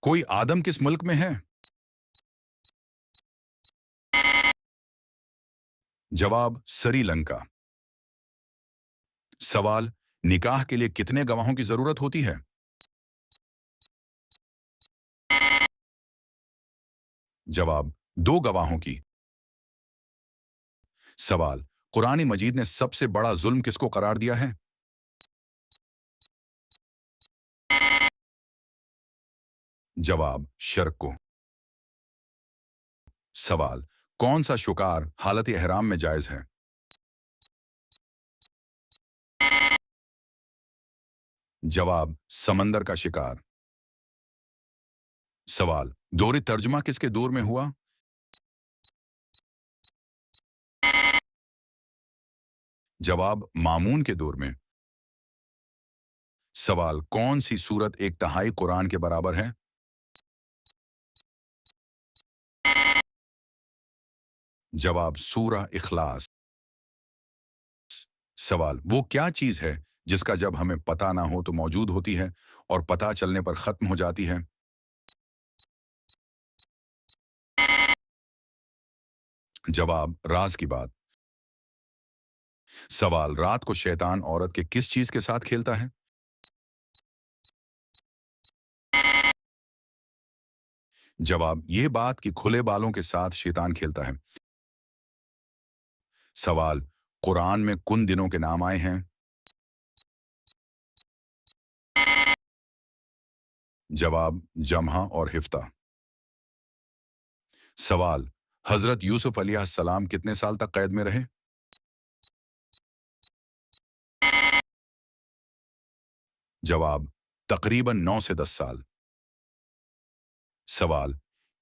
कोई आदम किस मुल्क में है? जवाब श्रीलंका। सवाल, निकाह के लिए कितने गवाहों की जरूरत होती है? जवाब, 2 गवाहों की। सवाल, कुरान मजीद ने सबसे बड़ा जुल्म किसको करार दिया है? जवाब, शिर्क को। सवाल, कौन सा शुकार हालत एहराम में जायज है? जवाब, समंदर का शिकार। सवाल, दौर तर्जुमा किसके दौर में हुआ? जवाब, मामून के दौर में। सवाल, कौन सी सूरत 1/3 कुरान के बराबर है? जवाब, सूरा इखलास। सवाल, वो क्या चीज है जिसका जब हमें पता ना हो तो मौजूद होती है और पता चलने पर खत्म हो जाती है? जवाब, राज की बात। सवाल, रात को शैतान औरत के किस चीज के साथ खेलता है? जवाब, ये बात कि खुले बालों के साथ शैतान खेलता है। सवाल, कुरान में कुन दिनों के नाम आए हैं? जवाब, जमहा और हिफ्ता। सवाल, हजरत यूसुफ अलैहिस्सलाम कितने साल तक कैद में रहे? जवाब, तकरीबन 9 से 10 साल। सवाल,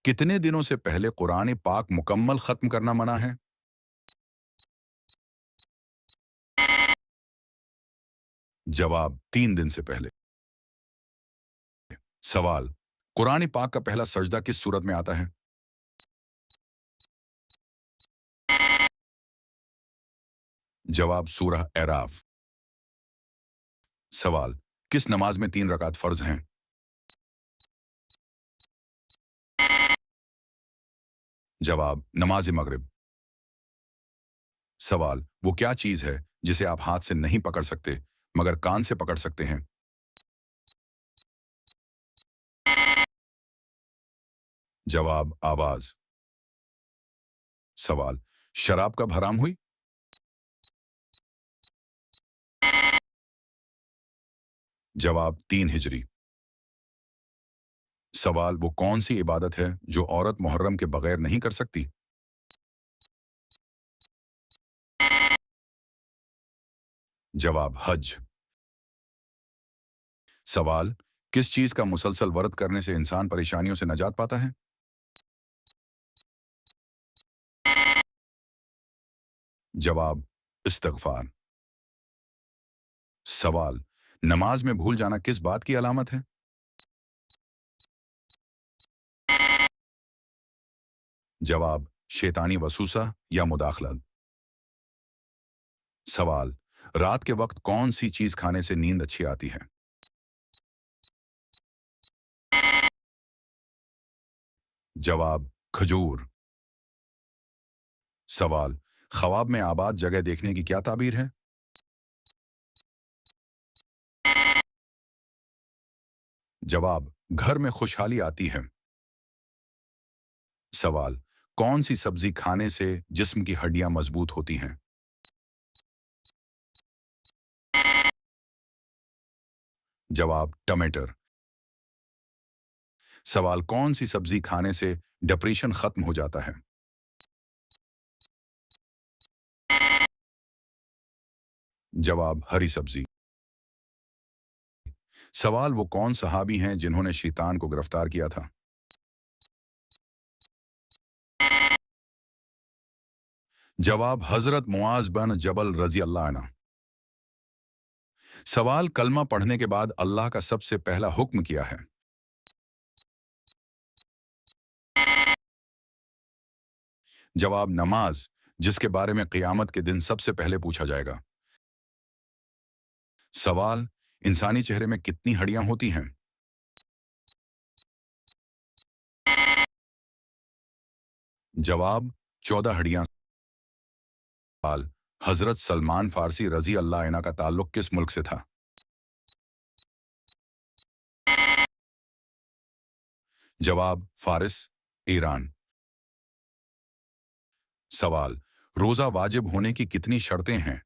कितने दिनों से पहले कुरान पाक मुकम्मल खत्म करना मना है? जवाब, 3 दिन से पहले। सवाल, कुरान पाक का पहला सजदा किस सूरत में आता है? जवाब, सूरह एराफ। सवाल, किस नमाज में 3 रकात फर्ज हैं? जवाब, नमाज मगरिब। सवाल, वो क्या चीज है जिसे आप हाथ से नहीं पकड़ सकते मगर कान से पकड़ सकते हैं? जवाब, आवाज। सवाल, शराब कब हराम हुई? जवाब, 3 हिजरी। सवाल, वो कौन सी इबादत है जो औरत मुहर्रम के बगैर नहीं कर सकती? जवाब, हज। सवाल, किस चीज का मुसलसल व्रत करने से इंसान परेशानियों से नजात पाता है? जवाब, इस्तगफार। सवाल, नमाज में भूल जाना किस बात की अलामत है? जवाब, शैतानी वसूसा या मुदाखलत। सवाल, रात के वक्त कौन सी चीज खाने से नींद अच्छी आती है? जवाब, खजूर। सवाल, ख्वाब में आबाद जगह देखने की क्या ताबीर है? जवाब, घर में खुशहाली आती है। सवाल, कौन सी सब्जी खाने से जिस्म की हड्डियां मजबूत होती हैं? जवाब, टमाटर। सवाल, कौन सी सब्जी खाने से डिप्रेशन खत्म हो जाता है? जवाब, हरी सब्जी। सवाल, वो कौन सहाबी हैं जिन्होंने शैतान को गिरफ्तार किया था? जवाब, हजरत मुआज बिन जबल रजी अल्लाह अन्हु। सवाल, कलमा पढ़ने के बाद अल्लाह का सबसे पहला हुक्म किया है? जवाब, नमाज, जिसके बारे में क़यामत के दिन सबसे पहले पूछा जाएगा। सवाल, इंसानी चेहरे में कितनी हड्डियां होती हैं? जवाब 14 हड्डियां। सवाल हजरत सलमान फारसी रजी अल्लाह अन्हु का ताल्लुक किस मुल्क से था? जवाब फारिस, ईरान। सवाल रोजा वाजिब होने की कितनी शर्तें हैं?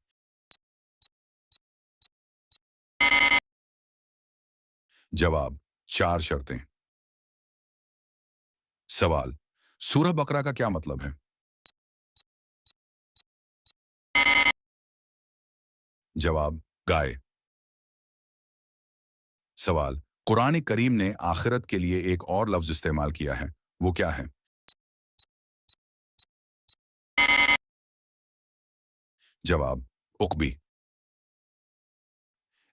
जवाब 4 शर्तें। सवाल सूरह बकरा का क्या मतलब है? जवाब गाय। सवाल कुरान करीम ने आखिरत के लिए एक और लफ्ज इस्तेमाल किया है, वो क्या है? जवाब उकबी।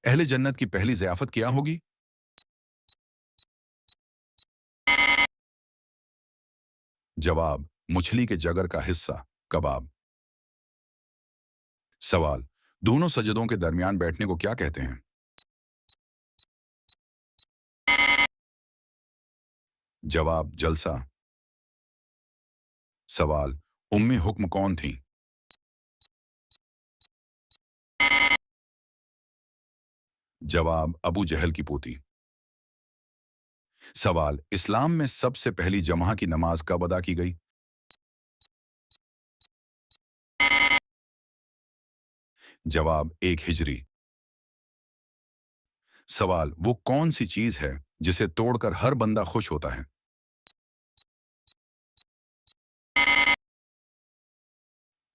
अहले जन्नत की पहली ज़ियाफत क्या होगी? जवाब मछली के जगर का हिस्सा, कबाब। सवाल दोनों सजदों के दरमियान बैठने को क्या कहते हैं? जवाब जलसा। सवाल उम्मे हुक्म कौन थी? जवाब अबू जहल की पोती। सवाल इस्लाम में सबसे पहली जमा की नमाज कब अदा की गई? जवाब 1 हिजरी। सवाल वो कौन सी चीज है जिसे तोड़कर हर बंदा खुश होता है?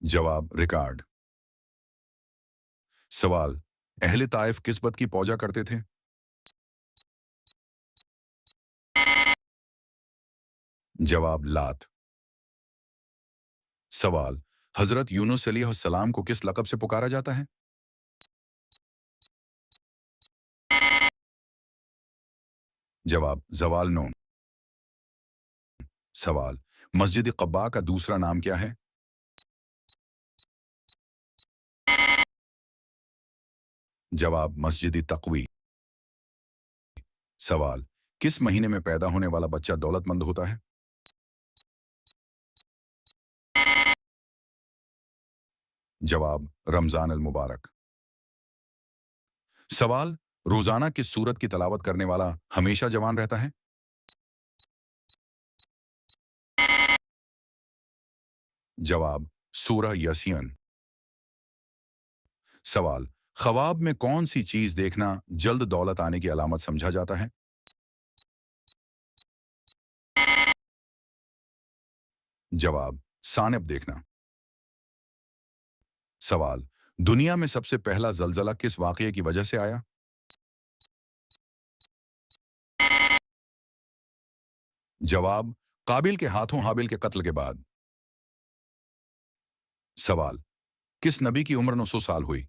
जवाब रिकॉर्ड। सवाल अहले ताइफ किस बत की पूजा करते थे? जवाब लात। सवाल हजरत यूनुस अलैहिस्सलाम को किस लक़ब से पुकारा जाता है? जवाब जवाल नो। सवाल मस्जिद कब्बा का दूसरा नाम क्या है? जवाब मस्जिद तक़वी। सवाल किस महीने में पैदा होने वाला बच्चा दौलतमंद होता है? जवाब रमजान अल मुबारक। सवाल रोजाना किस सूरत की तलावत करने वाला हमेशा जवान रहता है? जवाब सूरह यासीन। सवाल ख्वाब में कौन सी चीज देखना जल्द दौलत आने की अलामत समझा जाता है? जवाब सानिब देखना। सवाल दुनिया में सबसे पहला जलजला किस वाकये की वजह से आया? जवाब काबिल के हाथों हाबिल के कत्ल के बाद। सवाल किस नबी की उम्र 900 साल हुई?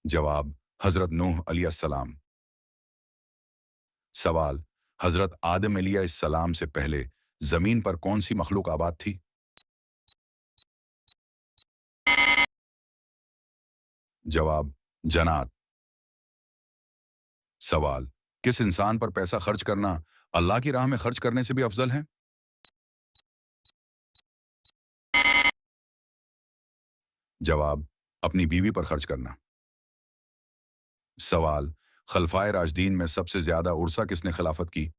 जवाब हजरत नूह अलैहिस्सलाम। सवाल हजरत आदम अलैहिस्सलाम से पहले जमीन पर कौन सी मखलूक आबाद थी? जवाब जन्नात। सवाल किस इंसान पर पैसा खर्च करना अल्लाह की राह में खर्च करने से भी अफजल है? जवाब अपनी बीवी पर खर्च करना। सवाल खलफाए राशदीन में सबसे ज्यादा उर्सा किसने खिलाफत की?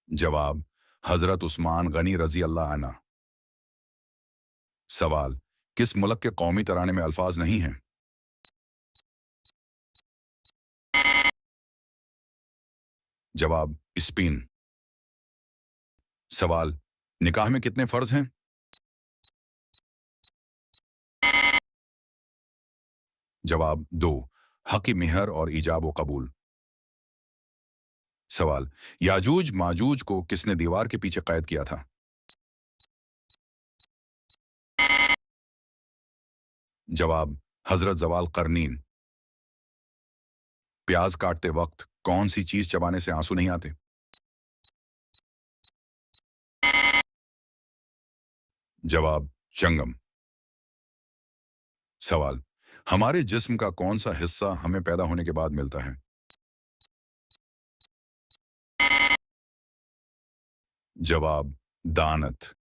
जवाब हजरत उस्मान गनी रजी अल्लाह अन्हु। सवाल किस मुल्क के कौमी तराने में अल्फाज नहीं हैं? जवाब स्पेन। सवाल निकाह में कितने फर्ज हैं? जवाब 2, हक़ मेहर और ईजाब व कबूल। सवाल याजूज माजूज को किसने दीवार के पीछे कैद किया था? जवाब हजरत जवाल करनीन। प्याज काटते वक्त कौन सी चीज चबाने से आंसू नहीं आते? जवाब चंगम। सवाल हमारे जिस्म का कौन सा हिस्सा हमें पैदा होने के बाद मिलता है? जवाब: दानत।